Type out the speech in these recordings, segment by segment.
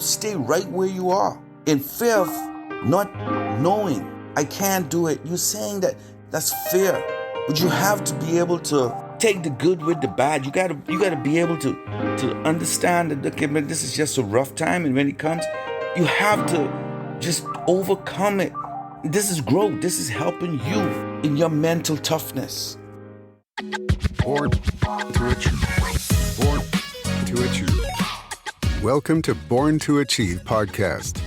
stay right where you are. In fear of not knowing, I can't do it. You're saying that's fear. But you have to be able to take the good with the bad. You gotta be able to understand that, okay, man, this is just a rough time, and when it comes, you have to just overcome it. This is growth. This is helping you in your mental toughness. Born to Achieve. Born to Achieve. Welcome to Born to Achieve podcast,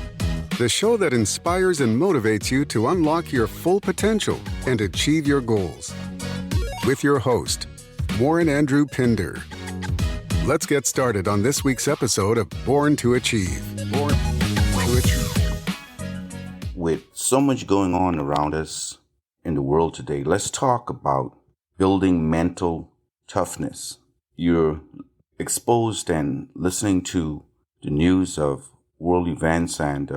the show that inspires and motivates you to unlock your full potential and achieve your goals. With your host, Warren Andrew Pinder. Let's get started on this week's episode of Born to Achieve. Born to Achieve. With so much going on around us in the world today, let's talk about building mental toughness. You're exposed and listening to the news of world events and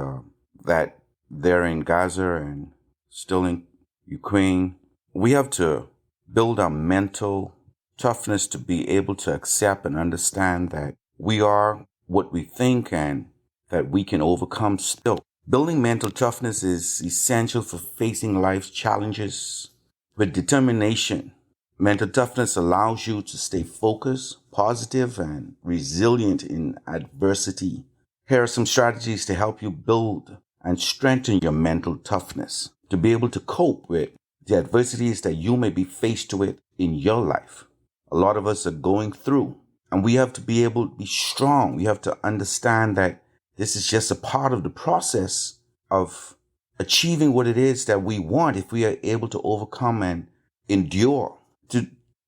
that they're in Gaza and still in Ukraine. We have to build our mental toughness to be able to accept and understand that we are what we think and that we can overcome still. Building mental toughness is essential for facing life's challenges with determination. Mental toughness allows you to stay focused, positive, and resilient in adversity. Here are some strategies to help you build and strengthen your mental toughness to be able to cope with the adversities that you may be faced with in your life. A lot of us are going through, and we have to be able to be strong. We have to understand that this is just a part of the process of achieving what it is that we want if we are able to overcome and endure.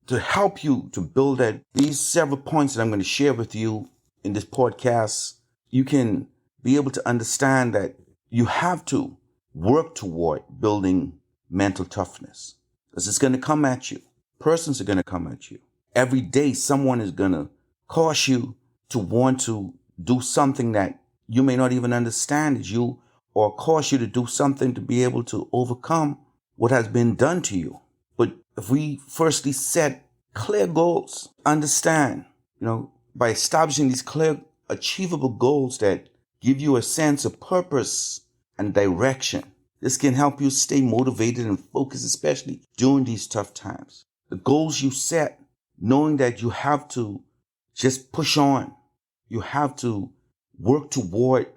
To help you to build that, these several points that I'm going to share with you in this podcast, you can be able to understand that you have to work toward building mental toughness. Because it's going to come at you. Persons are going to come at you. Every day, someone is going to cause you to want to do something that you may not even understand is you, or cause you to do something to be able to overcome what has been done to you. But if we firstly set clear goals, understand, by establishing these clear, achievable goals that give you a sense of purpose and direction, this can help you stay motivated and focused, especially during these tough times. The goals you set, knowing that you have to just push on, you have to work toward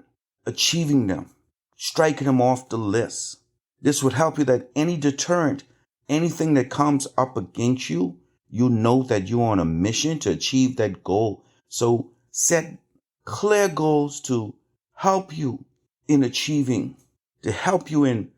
achieving them, striking them off the list. This would help you that any deterrent, anything that comes up against you, you know that you're on a mission to achieve that goal. So set clear goals to help you in achieving, to help you in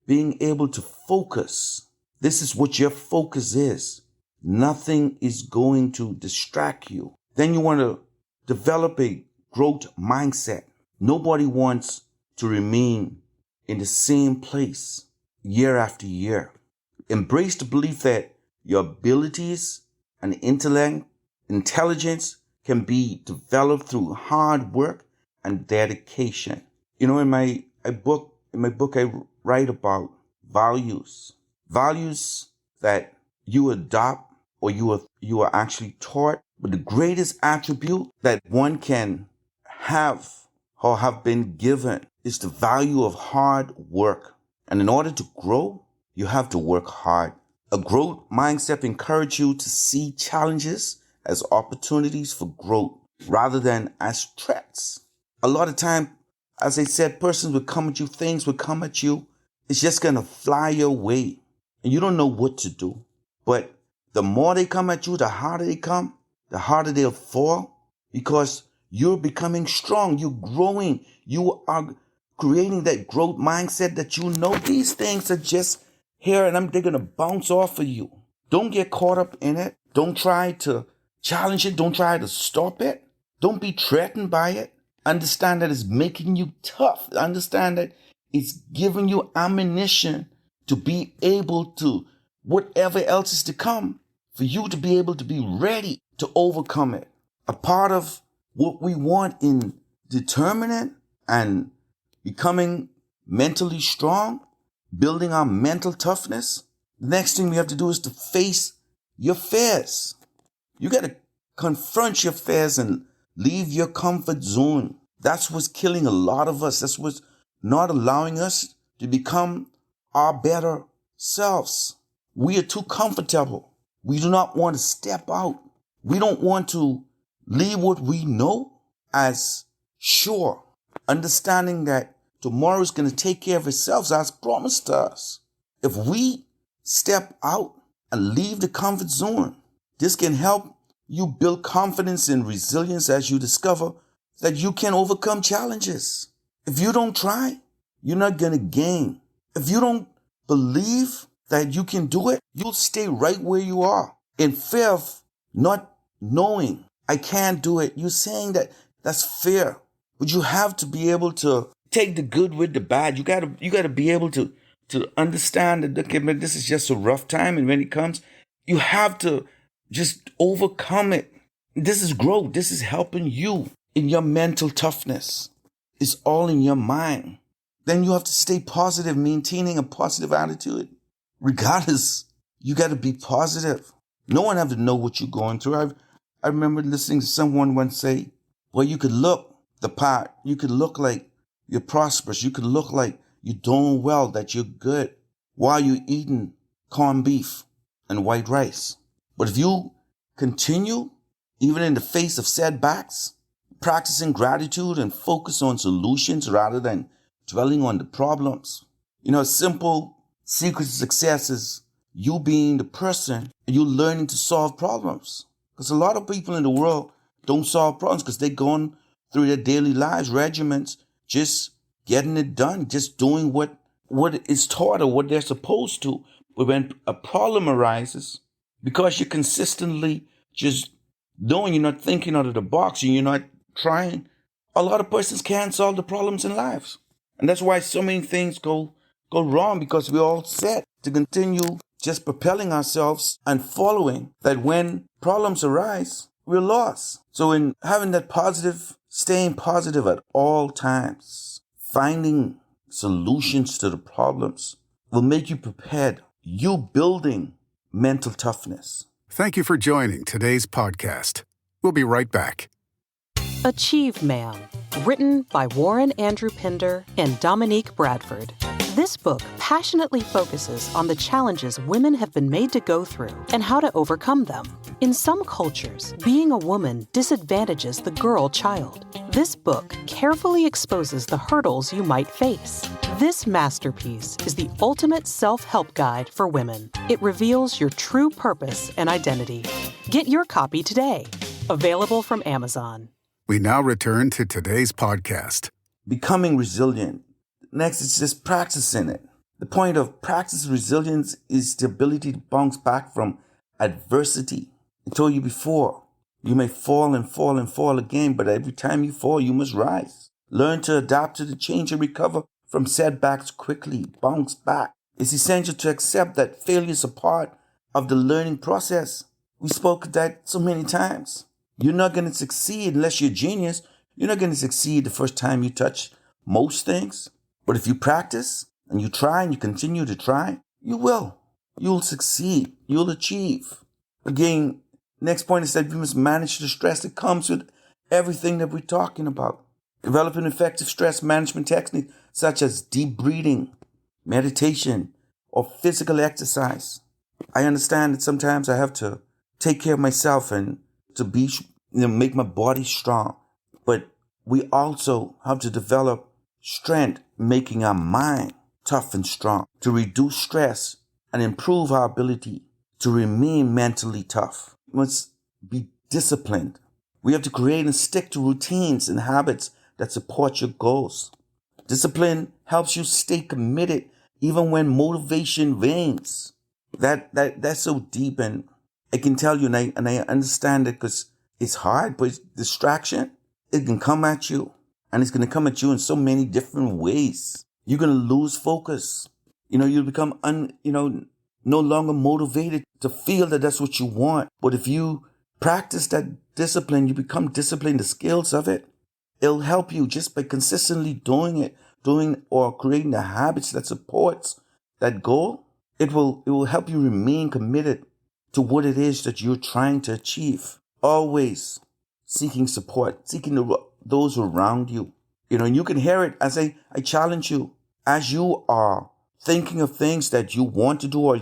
being able to focus. This is what your focus is. Nothing is going to distract you. Then you want to develop a growth mindset. Nobody wants to remain in the same place year after year. Embrace the belief that your abilities and intelligence can be developed through hard work and dedication. In my book I write about values that you adopt or you are actually taught. But the greatest attribute that one can have or have been given is the value of hard work. And in order to grow, you have to work hard. A growth mindset encourages you to see challenges as opportunities for growth rather than as threats. A lot of time, as I said, persons will come at you, things will come at you. It's just going to fly your way. And you don't know what to do. But the more they come at you, the harder they come, the harder they'll fall, because you're becoming strong. You're growing. You are creating that growth mindset that these things are just here and they're going to bounce off of you. Don't get caught up in it. Don't try to challenge it. Don't try to stop it. Don't be threatened by it. Understand that it's making you tough. Understand that it's giving you ammunition to be able to, whatever else is to come, for you to be able to be ready to overcome it. A part of what we want in determining and becoming mentally strong, building our mental toughness, the next thing we have to do is to face your fears. You got to confront your fears and leave your comfort zone. That's what's killing a lot of us. That's what's not allowing us to become our better selves. We are too comfortable. We do not want to step out. We don't want to leave what we know as sure, understanding that tomorrow is going to take care of itself as promised to us. If we step out and leave the comfort zone, this can help you build confidence and resilience as you discover that you can overcome challenges. If you don't try, you're not going to gain. If you don't believe that you can do it, you'll stay right where you are. In fear of not knowing, I can't do it. You're saying that that's fear. But you have to be able to take the good with the bad. You gotta be able to understand that, okay, man, this is just a rough time, and when it comes, you have to just overcome it. This is growth. This is helping you in your mental toughness. It's all in your mind. Then you have to stay positive, maintaining a positive attitude. Regardless, you got to be positive. No one have to know what you're going through. I remember listening to someone once say, well, you could look the part. You could look like you're prosperous. You could look like you're doing well, that you're good while you're eating corned beef and white rice. But if you continue, even in the face of setbacks, practicing gratitude and focus on solutions rather than dwelling on the problems. A simple secret to success is you being the person and you learning to solve problems. Because a lot of people in the world don't solve problems because they're going through their daily lives, regiments, just getting it done, just doing what is taught or what they're supposed to. But when a problem arises, because you're consistently just doing, you're not thinking out of the box and you're not trying, a lot of persons can't solve the problems in lives. And that's why so many things go wrong, because we're all set to continue just propelling ourselves and following that when problems arise, we're lost. So in having that positive, staying positive at all times, finding solutions to the problems will make you prepared. You building mental toughness. Thank you for joining today's podcast. We'll be right back. Achieve Man, written by Warren Andrew Pinder and Dominique Bradford. This book passionately focuses on the challenges women have been made to go through and how to overcome them. In some cultures, being a woman disadvantages the girl child. This book carefully exposes the hurdles you might face. This masterpiece is the ultimate self-help guide for women. It reveals your true purpose and identity. Get your copy today. Available from Amazon. We now return to today's podcast. Becoming resilient. Next, it's just practicing it. The point of practice resilience is the ability to bounce back from adversity. I told you before, you may fall and fall and fall again, but every time you fall, you must rise. Learn to adapt to the change and recover from setbacks quickly. Bounce back. It's essential to accept that failure is a part of the learning process. We spoke of that so many times. You're not going to succeed unless you're a genius. You're not going to succeed the first time you touch most things. But if you practice and you try and you continue to try, you will. You'll succeed. You'll achieve. Again, next point is that you must manage the stress that comes with everything that we're talking about. Develop an effective stress management technique such as deep breathing, meditation, or physical exercise. I understand that sometimes I have to take care of myself and to be, make my body strong. But we also have to develop strength, making our mind tough and strong, to reduce stress and improve our ability to remain mentally tough. We must be disciplined. We have to create and stick to routines and habits that support your goals. Discipline helps you stay committed even when motivation wanes. That's so deep, and I can tell you, and I understand it because it's hard, but it's distraction, it can come at you. And it's going to come at you in so many different ways. You're going to lose focus. You'll become, no longer motivated to feel that that's what you want. But if you practice that discipline, you become disciplined, the skills of it. It'll help you just by consistently doing or creating the habits that supports that goal. It will help you remain committed to what it is that you're trying to achieve. Always seeking support, seeking those around you. And you can hear it as I challenge you. As you are thinking of things that you want to do or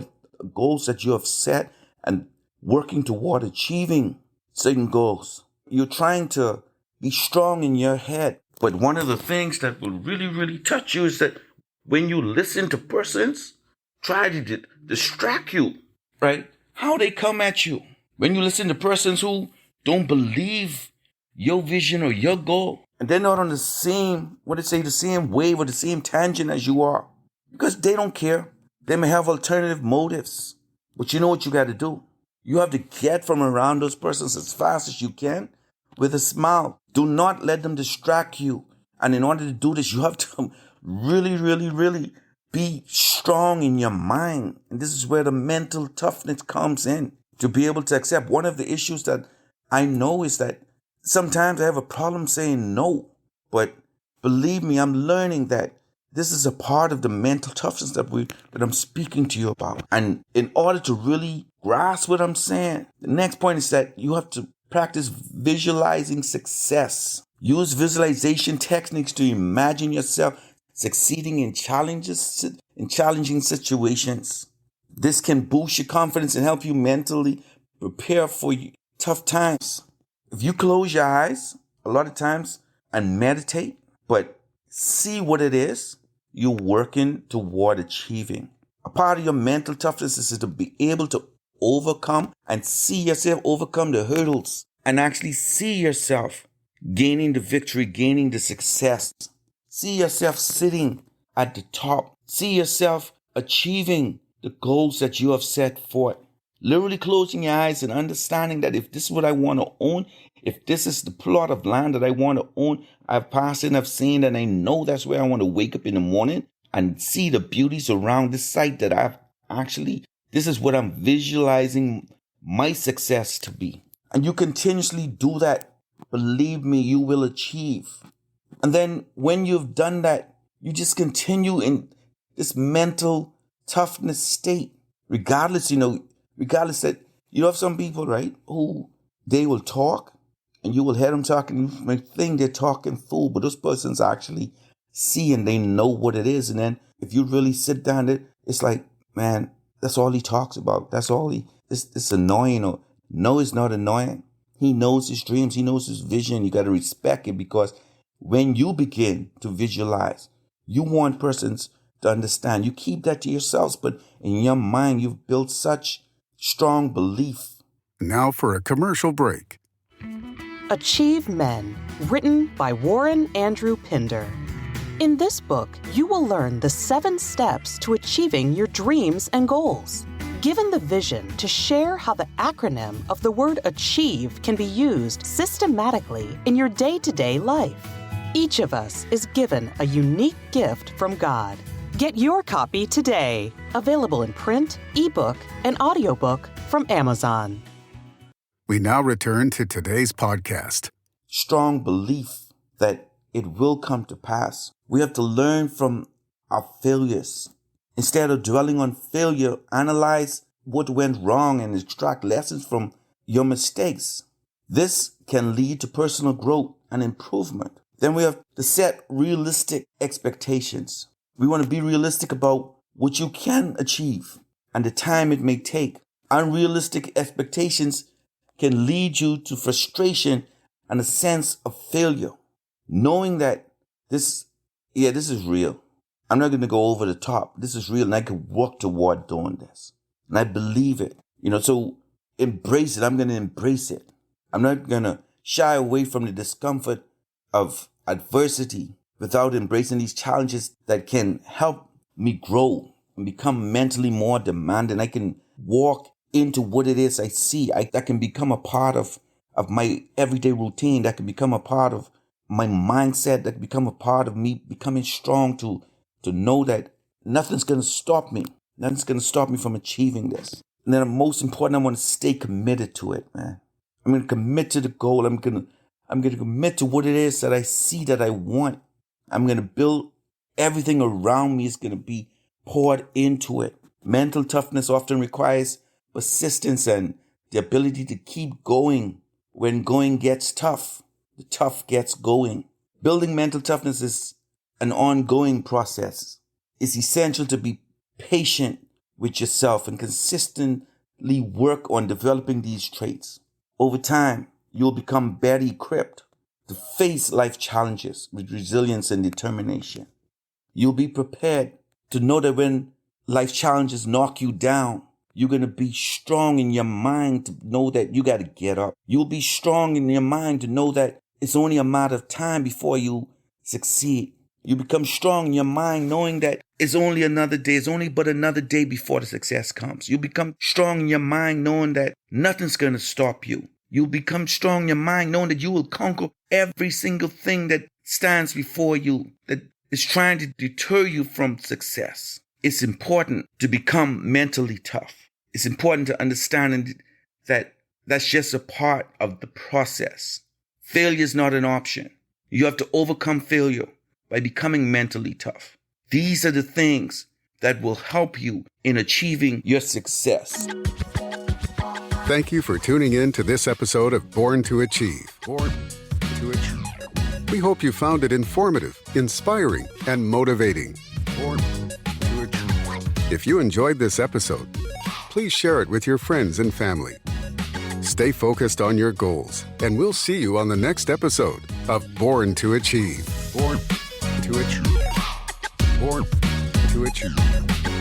goals that you have set and working toward achieving certain goals, you're trying to be strong in your head. But one of the things that will really, really touch you is that when you listen to persons try to distract you, right? How they come at you. When you listen to persons who don't believe your vision or your goal, and they're not on the same wave or the same tangent as you are, because they don't care. They may have alternative motives, but you know what you got to do? You have to get from around those persons as fast as you can with a smile. Do not let them distract you. And in order to do this, you have to really, really, really be strong in your mind. And this is where the mental toughness comes in, to be able to accept. One of the issues that I know is that sometimes I have a problem saying no. But believe me, I'm learning that this is a part of the mental toughness that I'm speaking to you about. And in order to really grasp what I'm saying, the next point is that you have to practice visualizing success. Use visualization techniques to imagine yourself succeeding in challenging situations. This can boost your confidence and help you mentally prepare for tough times. If you close your eyes a lot of times and meditate, but see what it is you're working toward achieving. A part of your mental toughness is to be able to overcome and see yourself overcome the hurdles and actually see yourself gaining the victory, gaining the success. See yourself sitting at the top. See yourself achieving the goals that you have set forth. Literally closing your eyes and understanding that if this is what I want to own, if this is the plot of land that I want to own, I've passed it, I've seen, and I know that's where I want to wake up in the morning and see the beauties around this site that this is what I'm visualizing my success to be. And you continuously do that. Believe me, you will achieve. And then when you've done that, you just continue in this mental toughness state. Regardless that you have some people, right, who they will talk and you will hear them talking. You may think they're talking fool, but those persons actually see and they know what it is. And then if you really sit down there, it's like, man, that's all he talks about. That's all it's annoying. Or no, it's not annoying. He knows his dreams. He knows his vision. You got to respect it, because when you begin to visualize, you want persons to understand. You keep that to yourselves, but in your mind, you've built such strong belief. Now for a commercial break. Achieve Men, written by Warren Andrew Pinder. In this book, you will learn the 7 steps to achieving your dreams and goals. Given the vision to share how the acronym of the word achieve can be used systematically in your day-to-day life. Each of us is given a unique gift from God. Get your copy today. Available in print, ebook, and audiobook from Amazon. We now return to today's podcast. Strong belief that it will come to pass. We have to learn from our failures. Instead of dwelling on failure, analyze what went wrong and extract lessons from your mistakes. This can lead to personal growth and improvement. Then we have to set realistic expectations. We want to be realistic about what you can achieve and the time it may take. Unrealistic expectations can lead you to frustration and a sense of failure. Knowing that this is real. I'm not going to go over the top. This is real, and I can work toward doing this. And I believe it. So embrace it. I'm going to embrace it. I'm not going to shy away from the discomfort of adversity without embracing these challenges that can help me grow and become mentally more demanding. I can walk into what it is I see. That can become a part of my everyday routine. That can become a part of my mindset. That can become a part of me becoming strong to know that nothing's going to stop me. Nothing's going to stop me from achieving this. And then most important, I want to stay committed to it, man. I'm going to commit to the goal. I'm going to commit to what it is that I see that I want. I'm going to build everything around me is going to be poured into it. Mental toughness often requires persistence and the ability to keep going when going gets tough. the tough gets going. Building mental toughness is an ongoing process. It's essential to be patient with yourself and consistently work on developing these traits. Over time, you'll become better equipped to face life challenges with resilience and determination. You'll be prepared to know that when life challenges knock you down, you're going to be strong in your mind to know that you got to get up. You'll be strong in your mind to know that it's only a matter of time before you succeed. You become strong in your mind knowing that it's only another day. It's only but another day before the success comes. You become strong in your mind knowing that nothing's going to stop you. You'll become strong in your mind knowing that you will conquer every single thing that stands before you, that is trying to deter you from success. It's important to become mentally tough. It's important to understand that that's just a part of the process. Failure is not an option. You have to overcome failure by becoming mentally tough. These are the things that will help you in achieving your success. Thank you for tuning in to this episode of Born to Achieve. Born to Achieve. We hope you found it informative, inspiring, and motivating. Born to Achieve. If you enjoyed this episode, please share it with your friends and family. Stay focused on your goals, and we'll see you on the next episode of Born to Achieve. Born to Achieve. Born to Achieve.